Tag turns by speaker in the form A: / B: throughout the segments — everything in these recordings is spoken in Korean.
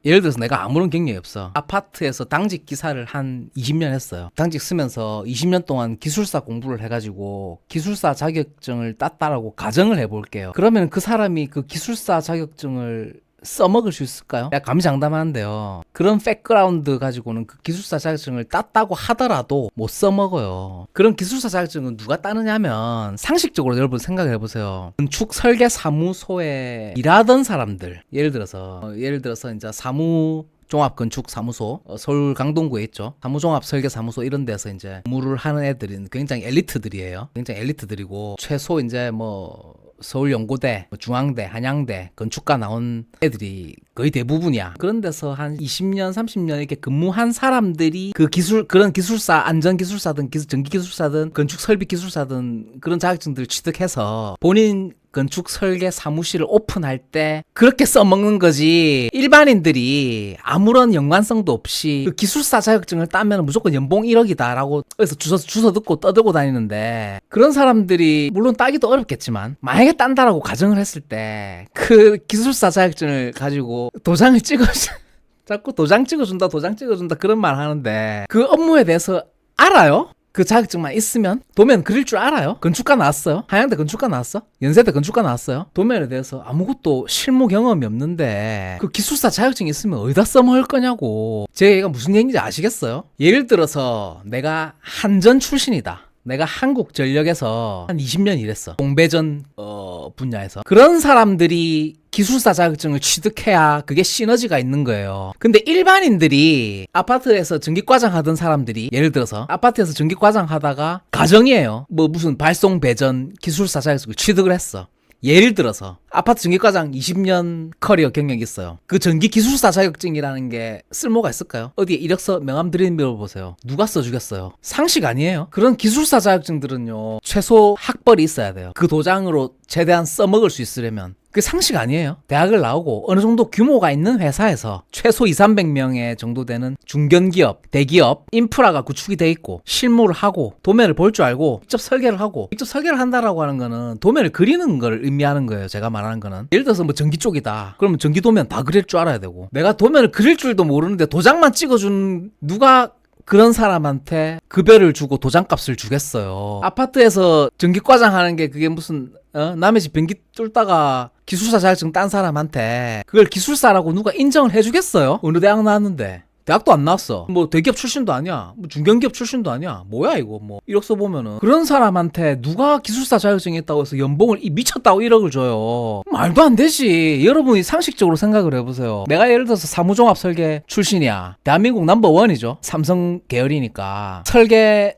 A: 예를 들어서 내가 아무런 경력이 없어. 아파트에서 당직 기사를 한 20년 했어요. 당직 쓰면서 20년 동안 기술사 공부를 해가지고 기술사 자격증을 땄다라고 가정을 해볼게요. 그러면 그 사람이 그 기술사 자격증을 써먹을 수 있을까요? 내가 감히 장담하는데요. 그런 백그라운드 가지고는 그 기술사 자격증을 땄다고 하더라도 못 써먹어요. 그런 기술사 자격증은 누가 따느냐면 상식적으로 여러분 생각을 해보세요. 건축 설계 사무소에 일하던 사람들, 예를 들어서 이제 종합건축사무소, 서울 강동구에 있죠. 사무종합설계사무소 이런 데서 이제 업무를 하는 애들은 굉장히 엘리트들이에요. 굉장히 엘리트들이고 최소 이제 뭐 서울연고대, 중앙대, 한양대, 건축과 나온 애들이 거의 대부분이야. 그런 데서 한 20년, 30년 이렇게 근무한 사람들이 그런 기술사, 안전기술사든, 전기기술사든, 건축설비기술사든 그런 자격증들을 취득해서 본인 건축 설계 사무실을 오픈할 때 그렇게 써먹는 거지. 일반인들이 아무런 연관성도 없이 그 기술사 자격증을 따면 무조건 연봉 1억이다라고 그래서 주워 듣고 떠들고 다니는데, 그런 사람들이 물론 따기도 어렵겠지만 만약에 딴다라고 가정을 했을 때 그 기술사 자격증을 가지고 도장을 자꾸 도장 찍어준다 그런 말 하는데 그 업무에 대해서 알아요? 그 자격증만 있으면? 도면 그릴 줄 알아요? 건축가 나왔어요? 한양대 건축가 나왔어? 연세대 건축가 나왔어요? 도면에 대해서 아무것도 실무 경험이 없는데 그 기술사 자격증이 있으면 어디다 써먹을 거냐고. 제 얘기가 무슨 얘기인지 아시겠어요? 예를 들어서 내가 한전 출신이다. 내가 한국전력에서 한 20년 일했어. 공배전 분야에서. 그런 사람들이 기술사 자격증을 취득해야 그게 시너지가 있는 거예요. 근데 일반인들이 아파트에서 전기과장 하던 사람들이 예를 들어서 아파트에서 전기과장 하다가 가정이에요. 뭐 무슨 발송 배전 기술사 자격증을 취득을 했어. 예를 들어서 아파트 전기과장 20년 커리어 경력이 있어요. 그 전기기술사 자격증이라는 게 쓸모가 있을까요? 어디에 이력서 명함 드리는 보세요. 누가 써주겠어요? 상식 아니에요? 그런 기술사 자격증들은요, 최소 학벌이 있어야 돼요. 그 도장으로 최대한 써먹을 수 있으려면. 그게 상식 아니에요? 대학을 나오고 어느 정도 규모가 있는 회사에서 최소 200~300명의 정도 되는 중견기업, 대기업, 인프라가 구축이 돼 있고 실무를 하고 도면을 볼 줄 알고 직접 설계를 하고, 직접 설계를 한다라고 하는 거는 도면을 그리는 걸 의미하는 거예요. 제가 말하는 거는. 예를 들어서 뭐 전기 쪽이다. 그러면 전기 도면 다 그릴 줄 알아야 되고, 내가 도면을 그릴 줄도 모르는데 도장만 찍어준 누가 그런 사람한테 급여를 주고 도장값을 주겠어요. 아파트에서 전기과장 하는 게 그게 무슨 남의 집 변기 뚫다가 기술사 자격증 딴 사람한테 그걸 기술사라고 누가 인정을 해주겠어요? 어느 대학 나왔는데? 대학도 안 나왔어. 뭐 대기업 출신도 아니야. 뭐 중견기업 출신도 아니야. 뭐야 이거 뭐 이력서 보면은. 그런 사람한테 누가 기술사 자격증이 있다고 해서 연봉을 미쳤다고 1억을 줘요. 말도 안 되지. 여러분이 상식적으로 생각을 해보세요. 내가 예를 들어서 사무종합 설계 출신이야. 대한민국 넘버원이죠. 삼성 계열이니까.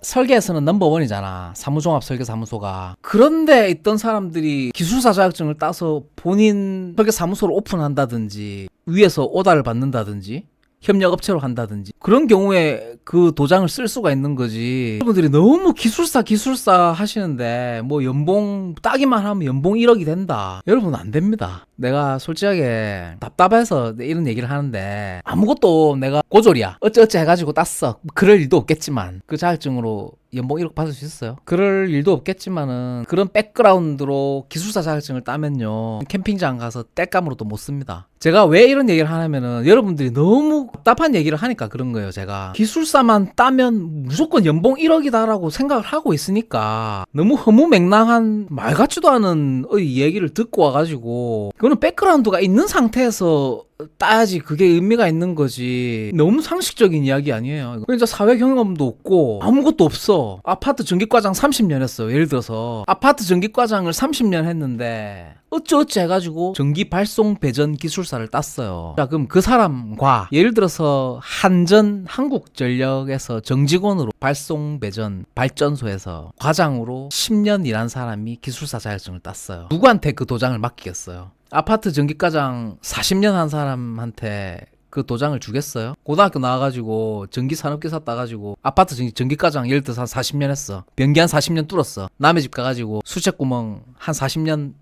A: 설계에서는 넘버원이잖아. 사무종합 설계 사무소가. 그런데 있던 사람들이 기술사 자격증을 따서 본인 설계 사무소를 오픈한다든지 위에서 오다를 받는다든지 협력업체로 한다든지 그런 경우에 그 도장을 쓸 수가 있는 거지. 여러분들이 너무 기술사 하시는데 뭐 연봉 따기만 하면 연봉 1억이 된다. 여러분 안 됩니다. 내가 솔직하게 답답해서 이런 얘기를 하는데 아무것도 내가 고졸이야 어쩌어쩌 해가지고 땄어. 그럴 일도 없겠지만 그 자격증으로 연봉 1억 받을 수 있어요? 그럴 일도 없겠지만은 그런 백그라운드로 기술사 자격증을 따면요 캠핑장 가서 땔감으로도 못 씁니다. 제가 왜 이런 얘기를 하냐면은 여러분들이 너무 답답한 얘기를 하니까 그런 거예요. 제가 기술사만 따면 무조건 연봉 1억이다라고 생각을 하고 있으니까 너무 허무맹랑한 말 같지도 않은 얘기를 듣고 와가지고, 그거는 백그라운드가 있는 상태에서 따야지 그게 의미가 있는 거지. 너무 상식적인 이야기 아니에요. 진짜 사회 경험도 없고 아무것도 없어. 아파트 전기과장 30년 했어. 예를 들어서 아파트 전기과장을 30년 했는데 어찌어찌 해가지고 전기 발송 배전 기술사를 땄어요. 자, 그럼 그 사람과 예를 들어서 한국전력에서 정직원으로 발송 배전 발전소에서 과장으로 10년 일한 사람이 기술사 자격증을 땄어요. 누구한테 그 도장을 맡기겠어요? 아파트 전기과장 40년 한 사람한테 그 도장을 주겠어요? 고등학교 나와가지고 전기산업기사 따가지고 아파트 전기과장 예를 들어서 한 40년 했어. 변기 한 40년 뚫었어. 남의 집 가가지고 수채구멍 한 40년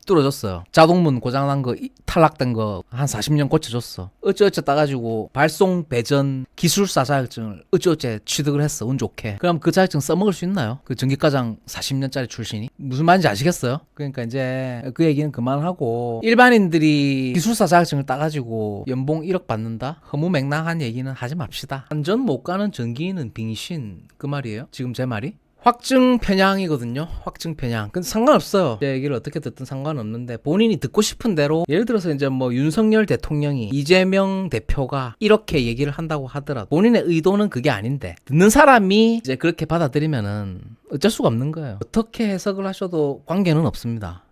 A: 뚫어줬어요. 자동문 고장난 거 탈락된 거 한 40년 고쳐줬어. 어찌어찌 따가지고 발송 배전 기술사 자격증을 어찌어찌 취득을 했어. 운 좋게. 그럼 그 자격증 써먹을 수 있나요? 그 전기과장 40년짜리 출신이? 무슨 말인지 아시겠어요? 그러니까 이제 그 얘기는 그만하고 일반인들이 기술사 자격증을 따가지고 연봉 1억 받는다? 허무맹랑한 얘기는 하지 맙시다. 안전 못 가는 전기인은 빙신. 그 말이에요? 지금 제 말이? 확증 편향이거든요. 확증 편향. 근데 상관없어요. 제 얘기를 어떻게 듣든 상관없는데 본인이 듣고 싶은 대로 예를 들어서 이제 뭐 윤석열 대통령이 이재명 대표가 이렇게 얘기를 한다고 하더라도 본인의 의도는 그게 아닌데 듣는 사람이 이제 그렇게 받아들이면은 어쩔 수가 없는 거예요. 어떻게 해석을 하셔도 관계는 없습니다.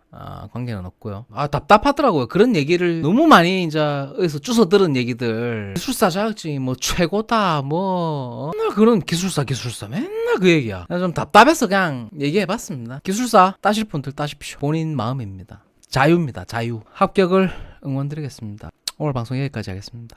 A: 관계는 없고요. 답답하더라고요. 그런 얘기를 너무 많이 이제 어디서 주워 들은 얘기들. 기술사 자격증이 뭐 최고다, 뭐 맨날 그런 기술사 맨날 그 얘기야. 좀 답답해서 그냥 얘기해봤습니다. 기술사 따실 분들 따십시오. 본인 마음입니다. 자유입니다. 자유. 합격을 응원드리겠습니다. 오늘 방송 여기까지 하겠습니다.